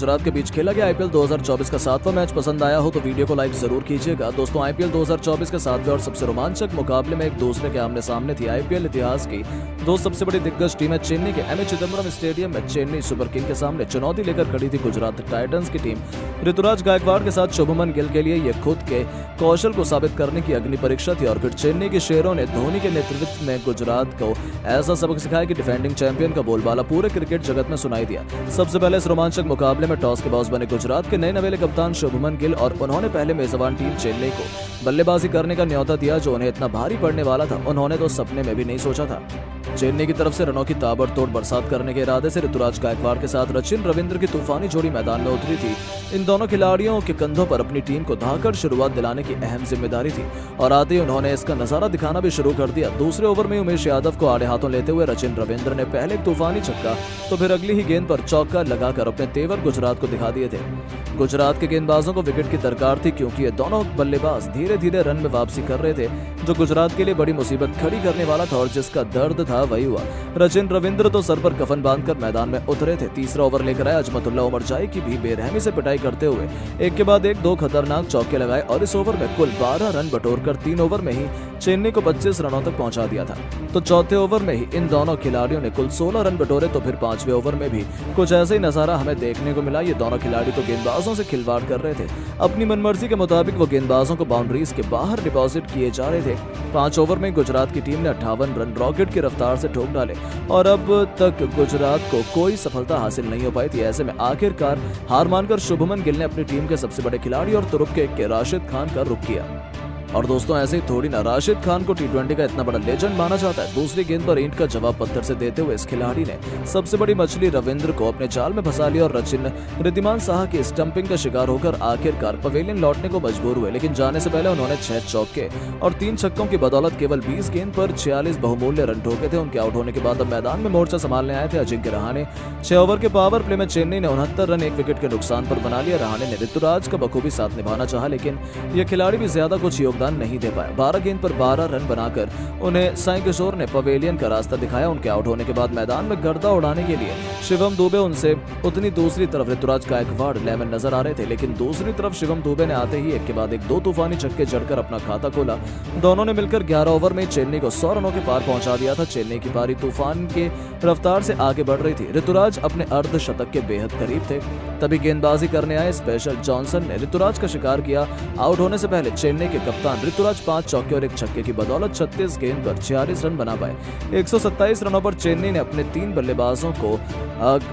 गुजरात के बीच खेला गया आईपीएल 2024 का 7वां मैच पसंद आया हो तो वीडियो को लाइक जरूर कीजिएगा। दोस्तों, आईपीएल 2024 के 7वें और सबसे रोमांचक मुकाबले में एक दूसरे के आमने सामने थी। आईपीएल इतिहास की दो सबसे बड़ी दिग्गज टीमें चेन्नई के एमए चिदंबरम स्टेडियम में चेन्नई सुपर किंग के सामने चुनौती लेकर खड़ी थी गुजरात टाइटंस की टीम। ऋतुराज गायकवाड़ के साथ शुभमन गिल के लिए यह खुद के कौशल को साबित करने की अग्नि परीक्षा थी और फिर चेन्नई के शेरों ने धोनी के नेतृत्व में गुजरात को ऐसा सबक सिखाया कि डिफेंडिंग चैंपियन का बोलबाला पूरे क्रिकेट जगत में सुनाई दिया। सबसे पहले इस रोमांचक मुकाबले में टॉस के बॉस बने गुजरात के नए नवेले कप्तान शुभमन गिल और उन्होंने पहले मेजबान टीम चेन्नई को बल्लेबाजी करने का न्योता दिया जो उन्हें इतना भारी पड़ने वाला था उन्होंने तो सपने में भी नहीं सोचा था। चेन्नई की तरफ से रनों की ताबड़तोड़ बरसात करने के इरादे से ऋतुराज गायकवाड़ के साथ रचिन रविंद्र की तूफानी जोड़ी मैदान में उतरी थी। इन दोनों खिलाड़ियों के कंधों पर अपनी टीम को धाकड़ शुरुआत दिलाने की अहम जिम्मेदारी थी और आते ही उन्होंने इसका नजारा दिखाना भी शुरू कर दिया। दूसरे ओवर में उमेश यादव को आड़े हाथों लेते हुए रचिन रविंद्र ने पहले एक तूफानी छक्का तो फिर अगली ही गेंद पर चौका लगाकर अपने तेवर गुजरात को दिखा दिए थे। गुजरात के गेंदबाजों को विकेट की दरकार थी क्योंकि ये दोनों बल्लेबाज धीरे धीरे रन में वापसी कर रहे थे जो गुजरात के लिए बड़ी मुसीबत खड़ी करने वाला था और जिसका दर्द था वही हुआ। रचिन रविंद्र तो सर पर कफन बांधकर मैदान में उतरे थे। तीसरा ओवर लेकर आए अजमतुल्लाह उमरजाई की भी बेरहमी से पिटाई करते हुए एक के बाद एक दो खतरनाक चौके लगाए और इस ओवर में कुल 12 रन बटोरकर 3 ओवर में ही चेन्नई को 25 रनों तक पहुंचा दिया था। तो चौथे ओवर में ही इन दोनों खिलाड़ियों ने कुल 16 रन बटोरे तो फिर 5वें ओवर में भी कुछ ऐसा ही नजारा हमें देखने को मिला। ये दोनों खिलाड़ी तो गेंदबाजों से खिलवाड़ कर रहे थे। अपनी मनमर्जी के मुताबिक वो गेंदबाजों को बाउंड्रीज के बाहर डिपॉजिट किए जा रहे थे। 5 ओवर में गुजरात की टीम ने 58 रन रॉकेट की रफ्तार से ठोक डाले और अब तक गुजरात को कोई सफलता हासिल नहीं हो पाई थी। ऐसे में आखिरकार हार मानकर शुभमन गिल ने अपनी टीम के सबसे बड़े खिलाड़ी और तुरुप के राशिद खान का रुख किया। और दोस्तों, ऐसे ही थोड़ी ना राशिद खान को टी20 का इतना बड़ा लेजेंड माना जाता है। दूसरी गेंद पर ईंट का जवाब पत्थर से देते हुए इस खिलाड़ी ने सबसे बड़ी मछली रविंद्र को अपने जाल में फंसा लिया और रचिन रिद्धिमान साहा की स्टंपिंग का शिकार होकर आखिरकार पवेलियन लौटने को मजबूर हुए। लेकिन जाने से पहले उन्होंने 6 चौके और 3 छक्कों की बदौलत केवल 20 गेंद पर 46 बहुमूल्य रन ठोके थे। उनके आउट होने के बाद अब मैदान में मोर्चा संभालने आए थे अजिंक्य रहाणे। 6 ओवर के पावर प्ले में चेन्नई ने 69 रन 1 विकेट के नुकसान पर बना लिया। रहाणे ने ऋतुराज का बखूबी साथ निभाना चाहा लेकिन यह खिलाड़ी भी ज्यादा कुछ योगदान नहीं दे पाया। 12 गेंद पर 12 रन बनाकर उन्हें साई किशोर ने पवेलियन का रास्ता दिखाया। उनके आउट होने के बाद मैदान में गर्दा उड़ाने के लिए शिवम दुबे उनसे उतनी दूसरी तरफ ऋतुराज गायकवाड़ लेमन नजर आ रहे थे लेकिन दूसरी तरफ शिवम दुबे ने आते ही एक के बाद एक 2 तूफानी छक्के जड़कर अपना खाता खोला। दोनों ने मिलकर 11 ओवर में चेन्नई को 100 रनों के पार पहुंचा दिया था। चेन्नई की पारी तूफान के रफ्तार से आगे बढ़ रही थी। ऋतुराज अपने अर्धशतक के बेहद करीब थे तभी गेंदबाजी करने आए स्पेशल जॉनसन ने ऋतुराज का शिकार किया। आउट होने से पहले चेन्नई के कप्तान ऋतुराज 5 चौके और 1 छक्के की बदौलत 36 गेंद पर 46 रन बना पाए। 127 रनों पर चेन्नई ने अपने 3 बल्लेबाजों को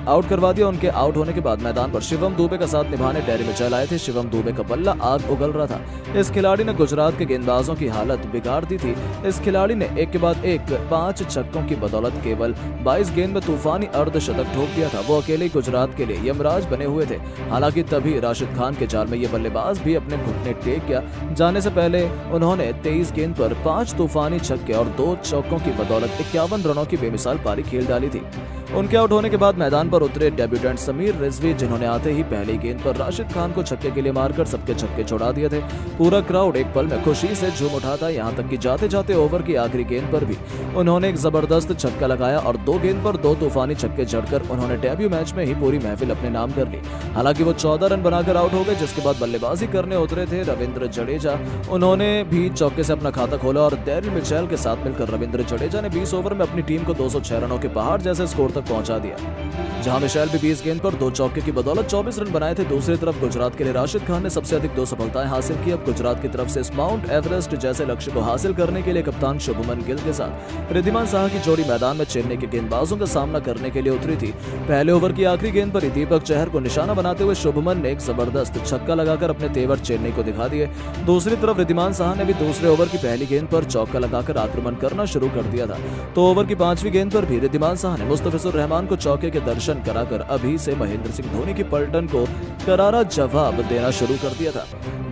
आउट करवा दिया। उनके आउट होने के बाद मैदान पर शिवम दुबे का साथ निभाने डेरी में चल आए थे। शिवम दुबे का बल्ला आग उगल रहा था। इस खिलाड़ी ने गुजरात के गेंदबाजों की हालत बिगाड़ दी थी। इस खिलाड़ी ने एक के बाद एक 5 छक्कों की बदौलत केवल 22 गेंद में तूफानी अर्धशतक ठोक दिया था। वो अकेले गुजरात के लिए यमराज बने हुए थे। हालांकि तभी राशिद खान के जाल में ये बल्लेबाज भी अपने घुटने टेक गया। जाने से पहले उन्होंने 23 गेंद पर 5 तूफानी छक्के और 2 चौकों की बदौलत 51 रनों की बेमिसाल पारी खेल डाली थी। उनके आउट होने के बाद मैदान पर उतरे डेब्यूटेंट समीर रिजवी जिन्होंने आते ही पहली गेंद पर राशिद खान को छक्के के लिए मारकर सबके छक्के छुड़ा दिए थे। पूरा क्राउड एक पल में खुशी से झूम उठा था। यहाँ तक कि जाते जाते ओवर की आखिरी गेंद पर भी उन्होंने एक जबरदस्त छक्का लगाया और 2 गेंद पर 2 तूफानी छक्के जड़कर उन्होंने डेब्यू मैच में ही पूरी महफिल अपने नाम कर ली। हालांकि वो 14 रन बनाकर आउट हो गए जिसके बाद बल्लेबाजी करने उतरे थे रविंद्र जडेजा। उन्होंने भी चौके से अपना खाता खोला और डेरिल मिचेल के साथ मिलकर रविंद्र जडेजा ने 20 ओवर में अपनी टीम को 206 रनों के पहाड़ जैसे स्कोर तक पहुंचा दिया। जहां मिशेल भी 20 गेंद पर 2 चौके की बदौलत 24 रन बनाए थे। दूसरी तरफ गुजरात के लिए राशिद खान ने सबसे अधिक 2 सफलताएं हासिल की। अब गुजरात की तरफ से इस माउंट एवरेस्ट जैसे लक्ष्य को हासिल करने के लिए कप्तान शुभमन गिल के साथ रिद्धिमान साहा की जोड़ी मैदान में चेन्नई के गेंदबाजों का सामना करने के लिए उतरी थी। पहले ओवर की आखिरी गेंद पर दीपक चहर को निशाना बनाते हुए शुभमन ने एक जबरदस्त छक्का लगाकर अपने तेवर चेन्नई को दिखा दिए। दूसरी तरफ रिद्धिमान साहा ने भी दूसरे ओवर की पहली गेंद पर चौका लगाकर आक्रमण करना शुरू कर दिया था। तो ओवर की 5वीं गेंद पर भी रिद्धिमान साहा ने मुस्तफिजुर रहमान को चौके के दर्शन कराकर अभी से महेंद्र सिंह धोनी की पलटन को करारा जवाब देना शुरू कर दिया था।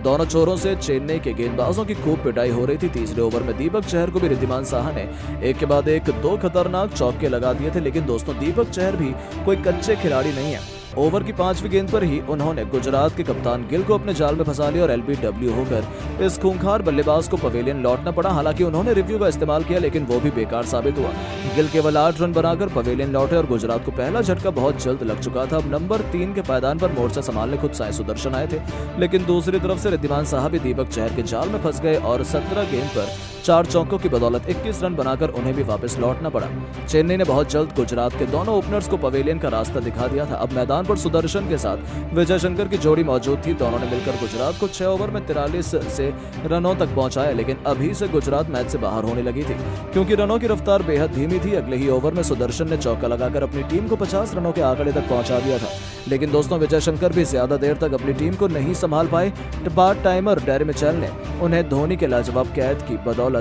दोनों छोरों से चेन्नई के गेंदबाजों की खूब पिटाई हो रही थी। तीसरे ओवर में दीपक चहर को भी रिद्धिमान साहा ने एक के बाद एक 2 खतरनाक चौके लगा दिए थे। लेकिन दोस्तों, दीपक चहर भी कोई कच्चे खिलाड़ी नहीं है। ओवर की 5वीं गेंद पर ही उन्होंने गुजरात के कप्तान गिल को अपने जाल में फंसा लिया और एलबीडब्ल्यू होकर इस खूंखार बल्लेबाज को पवेलियन लौटना पड़ा। हालांकि उन्होंने रिव्यू का इस्तेमाल किया लेकिन वो भी बेकार साबित हुआ। गिल केवल 8 रन बनाकर पवेलियन लौटे और गुजरात को पहला झटका बहुत जल्द लग चुका था। अब नंबर 3 के पायदान पर मोर्चा संभालने खुद साई सुदर्शन आए थे, लेकिन दूसरी तरफ से रिद्धिमान साहब भी दीपक चहर के जाल में फंस गए और 17 गेंद पर 4 चौकों की बदौलत 21 रन बनाकर उन्हें भी वापस लौटना पड़ा। चेन्नई ने बहुत जल्द गुजरात के दोनों ओपनर्स को पवेलियन का रास्ता दिखा दिया था। अब मैदान पर सुदर्शन के साथ विजय शंकर की जोड़ी मौजूद थी। दोनों ने मिलकर गुजरात को 6 ओवर में 43 से रनों तक पहुंचाया, लेकिन अभी से गुजरात मैच से बाहर होने लगी थी क्योंकि रनों की रफ्तार बेहद धीमी थी। अगले ही ओवर में सुदर्शन ने चौका लगाकर अपनी टीम को 50 रनों के आंकड़े तक पहुंचा दिया था। लेकिन दोस्तों, विजय शंकर भी ज्यादा देर तक अपनी टीम को नहीं संभाल पाए। पार्ट टाइमर डेरी मिचेल ने उन्हें धोनी के लाजवाब कैद की बदौलत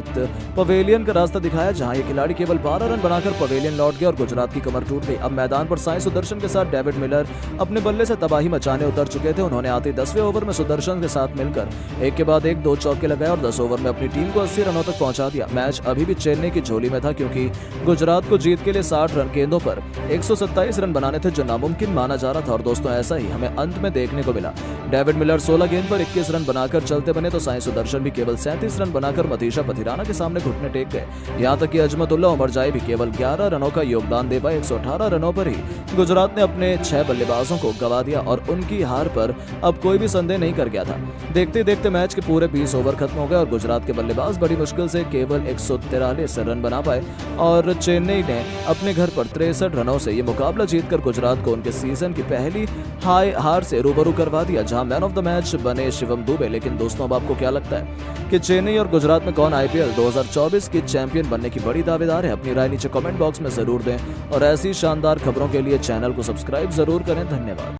पवेलियन का रास्ता दिखाया, जहां ये खिलाड़ी केवल 12 रन बनाकर पवेलियन लौट गया और गुजरात की कमर टूट गई। अब मैदान पर साई सुदर्शन के साथ डेविड मिलर अपने बल्ले से तबाही मचाने उतर चुके थे। उन्होंने आते 10वें ओवर में सुदर्शन के साथ मिलकर एक के बाद एक 2 चौके लगाए और 10 ओवर में अपनी टीम को 80 रनों तक पहुंचा दिया। मैच अभी भी चेन्नई की झोली में था क्योंकि गुजरात को जीत के लिए 60 रन गेंदों पर 127 रन बनाने थे, जो नामुमकिन माना जा रहा था। और दोस्तों, ऐसा ही हमें अंत में देखने को मिला। डेविड मिलर 16 गेंद पर 21 रन बनाकर चलते बने तो साई सुदर्शन भी केवल 37 रन बनाकर मधीशा पथिराना के सामने घुटने टेक गए। यहां तक कि अजमतुल्लाह उमरजाई भी केवल 11 रनों का योगदान दे पाए। 118 रनों पर ही गुजरात ने अपने 6 बल्लेबाजों को गंवा दिया और उनकी हार पर अब कोई भी संदेह नहीं कर गया था। देखते देखते मैच के पूरे 20 ओवर खत्म हो गए और गुजरात के बल्लेबाज बड़ी मुश्किल से केवल 143 रन बना पाए और चेन्नई ने अपने घर पर 63 रनों से ये मुकाबला जीतकर गुजरात को उनके सीजन की पहली हार से रूबरू करवा दिया, जहां मैन ऑफ द मैच बने शिवम दुबे। लेकिन दोस्तों, अब आपको क्या लगता है कि चेन्नई और गुजरात में कौन आईपीएल 2024 की चैंपियन बनने की बड़ी दावेदार है? अपनी राय नीचे कमेंट बॉक्स में जरूर दें और ऐसी शानदार खबरों के लिए चैनल को सब्सक्राइब जरूर करें। धन्यवाद।